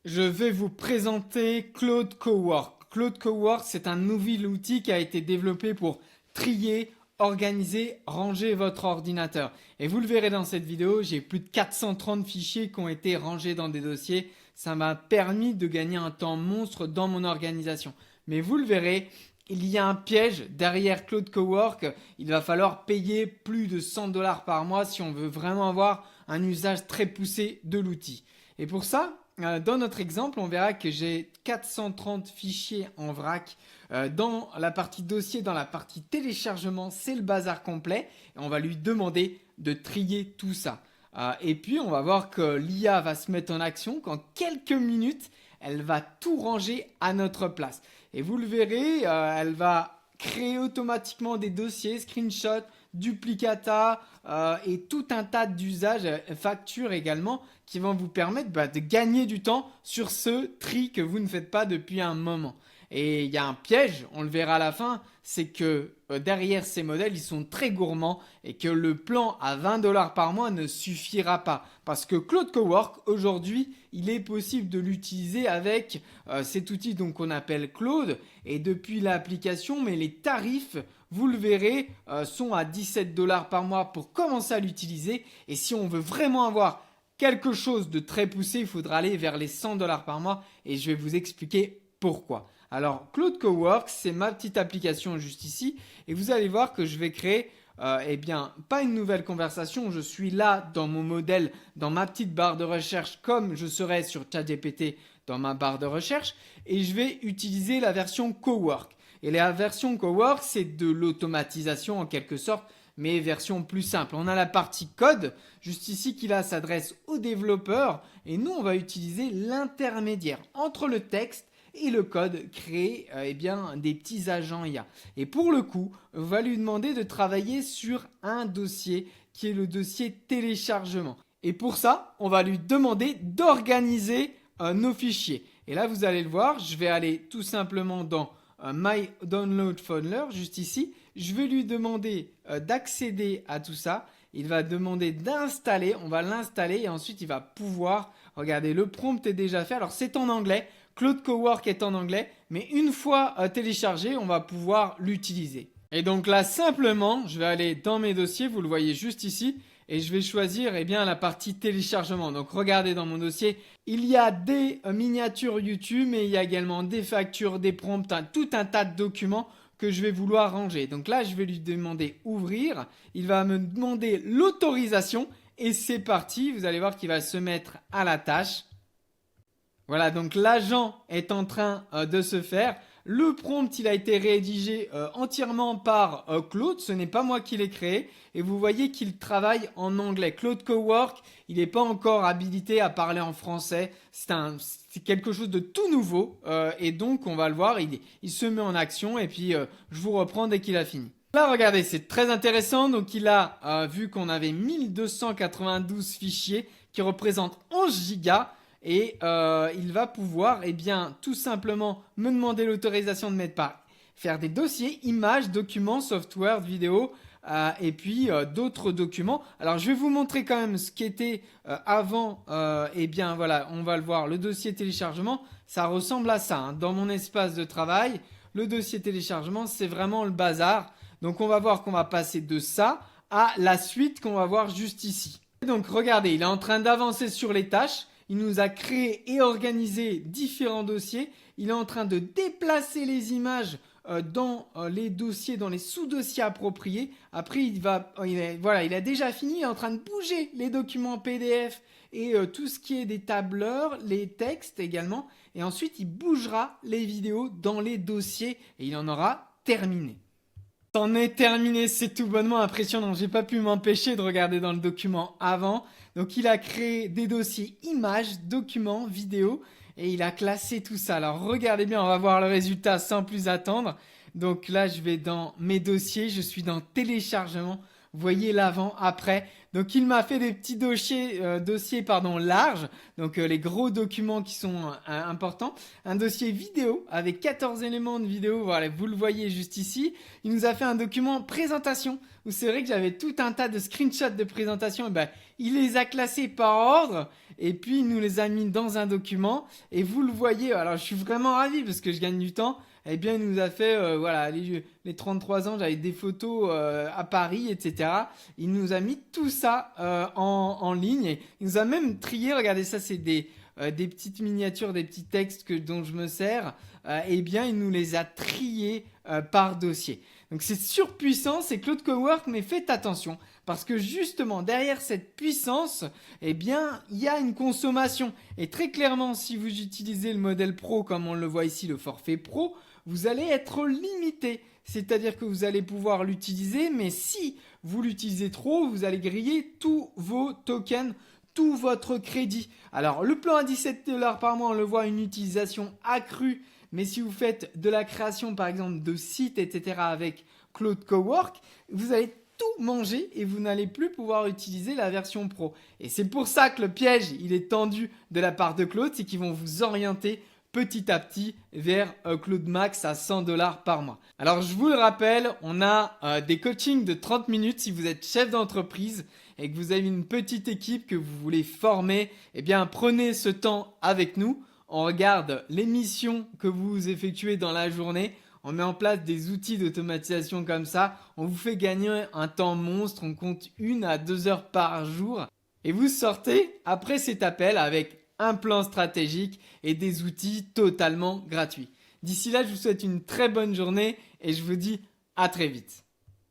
Je vais vous présenter Claude Cowork. Claude Cowork, c'est un nouvel outil qui a été développé pour trier, organiser, ranger votre ordinateur. Et vous le verrez dans cette vidéo, j'ai plus de 430 fichiers qui ont été rangés dans des dossiers. Ça m'a permis de gagner un temps monstre dans mon organisation. Mais vous le verrez, il y a un piège derrière Claude Cowork. Il va falloir payer plus de 100 $ par mois si on veut vraiment avoir un usage très poussé de l'outil. Et pour ça, dans notre exemple, on verra que j'ai 430 fichiers en vrac. Dans la partie dossier, dans la partie téléchargement, c'est le bazar complet. Et on va lui demander de trier tout ça. Et puis, on va voir que l'IA va se mettre en action. Qu'en quelques minutes, elle va tout ranger à notre place. Et vous le verrez, elle va créer automatiquement des dossiers, screenshots, duplicata et tout un tas d'usages, factures également, qui vont vous permettre de gagner du temps sur ce tri que vous ne faites pas depuis un moment. Et il y a un piège, on le verra à la fin, c'est que derrière ces modèles, ils sont très gourmands et que le plan à 20 $ par mois ne suffira pas. Parce que Claude Cowork, aujourd'hui, il est possible de l'utiliser avec cet outil donc qu'on appelle Claude. Et depuis l'application, mais les tarifs, vous le verrez, sont à 17 $ par mois pour commencer à l'utiliser. Et si on veut vraiment avoir quelque chose de très poussé, il faudra aller vers les 100 $ par mois et je vais vous expliquer pourquoi. Alors, Claude Cowork, c'est ma petite application juste ici et vous allez voir que je vais créer pas une nouvelle conversation. Je suis là dans mon modèle, dans ma petite barre de recherche comme je serais sur ChatGPT dans ma barre de recherche et je vais utiliser la version Cowork. Et la version Cowork, c'est de l'automatisation en quelque sorte, mais version plus simple. On a la partie code, juste ici, qui là s'adresse aux développeurs. Et nous, on va utiliser l'intermédiaire entre le texte et le code, créer des petits agents IA. Et pour le coup, on va lui demander de travailler sur un dossier qui est le dossier téléchargement. Et pour ça, on va lui demander d'organiser nos fichiers. Et là, vous allez le voir, je vais aller tout simplement dans My Download Folder, juste ici. Je vais lui demander d'accéder à tout ça. Il va demander d'installer. On va l'installer et ensuite il va pouvoir. Regardez, le prompt est déjà fait. Alors c'est en anglais. Claude Cowork est en anglais. Mais une fois téléchargé, on va pouvoir l'utiliser. Et donc là, simplement, je vais aller dans mes dossiers. Vous le voyez juste ici. Et je vais choisir la partie téléchargement. Donc regardez dans mon dossier, il y a des miniatures YouTube, mais il y a également des factures, des prompts, tout un tas de documents que je vais vouloir ranger. Donc là, je vais lui demander ouvrir. Il va me demander l'autorisation et c'est parti. Vous allez voir qu'il va se mettre à la tâche. Voilà, donc l'agent est en train de se faire. Le prompt, il a été rédigé entièrement par Claude. Ce n'est pas moi qui l'ai créé. Et vous voyez qu'il travaille en anglais. Claude Cowork, il n'est pas encore habilité à parler en français. C'est quelque chose de tout nouveau. Et donc, on va le voir. Il se met en action. Et puis, je vous reprends dès qu'il a fini. Là, regardez, c'est très intéressant. Donc, il a vu qu'on avait 1292 fichiers qui représentent 11 gigas. Et il va pouvoir tout simplement me demander l'autorisation de mettre par faire des dossiers, images, documents, software, vidéo et puis d'autres documents. Alors je vais vous montrer quand même ce qui était avant. Voilà, on va le voir. Le dossier téléchargement, ça ressemble à ça. Hein. Dans mon espace de travail, le dossier téléchargement, c'est vraiment le bazar. Donc on va voir qu'on va passer de ça à la suite qu'on va voir juste ici. Et donc regardez, il est en train d'avancer sur les tâches. Il nous a créé et organisé différents dossiers. Il est en train de déplacer les images dans les dossiers, dans les sous-dossiers appropriés. Après, il a déjà fini. Il est en train de bouger les documents PDF et tout ce qui est des tableurs, les textes également. Et ensuite, il bougera les vidéos dans les dossiers et il en aura terminé. C'en est terminé, c'est tout bonnement impressionnant. J'ai pas pu m'empêcher de regarder dans le document avant. Donc il a créé des dossiers images, documents, vidéos et il a classé tout ça. Alors regardez bien, on va voir le résultat sans plus attendre. Donc là, je vais dans mes dossiers, je suis dans téléchargement. Vous voyez l'avant, après. Donc il m'a fait des petits dossiers larges, donc les gros documents qui sont importants. Un dossier vidéo avec 14 éléments de vidéo, voilà, vous le voyez juste ici. Il nous a fait un document présentation, où c'est vrai que j'avais tout un tas de screenshots de présentation. Et il les a classés par ordre et puis il nous les a mis dans un document et vous le voyez. Alors je suis vraiment ravi parce que je gagne du temps. Eh bien, il nous a fait, voilà, les 33 ans, j'avais des photos à Paris, etc. Il nous a mis tout ça en ligne. Et il nous a même trié, regardez ça, c'est des petites miniatures, des petits textes dont je me sers. Eh bien, il nous les a triés par dossier. Donc c'est surpuissant, c'est Claude Cowork, mais faites attention. Parce que justement, derrière cette puissance, eh bien, il y a une consommation. Et très clairement, si vous utilisez le modèle Pro, comme on le voit ici, le forfait Pro, vous allez être limité. C'est-à-dire que vous allez pouvoir l'utiliser, mais si vous l'utilisez trop, vous allez griller tous vos tokens, tout votre crédit. Alors, le plan à 17 $ par mois, on le voit, une utilisation accrue. Mais si vous faites de la création, par exemple, de sites, etc. avec Claude Cowork, vous allez tout manger et vous n'allez plus pouvoir utiliser la version pro. Et c'est pour ça que le piège, il est tendu de la part de Claude, c'est qu'ils vont vous orienter petit à petit vers Claude Max à 100 $ par mois. Alors je vous le rappelle, on a des coachings de 30 minutes si vous êtes chef d'entreprise et que vous avez une petite équipe que vous voulez former. Eh bien prenez ce temps avec nous. On regarde les missions que vous effectuez dans la journée. On met en place des outils d'automatisation comme ça. On vous fait gagner un temps monstre. On compte 1 à 2 heures par jour. Et vous sortez après cet appel avec un plan stratégique et des outils totalement gratuits. D'ici là, je vous souhaite une très bonne journée et je vous dis à très vite.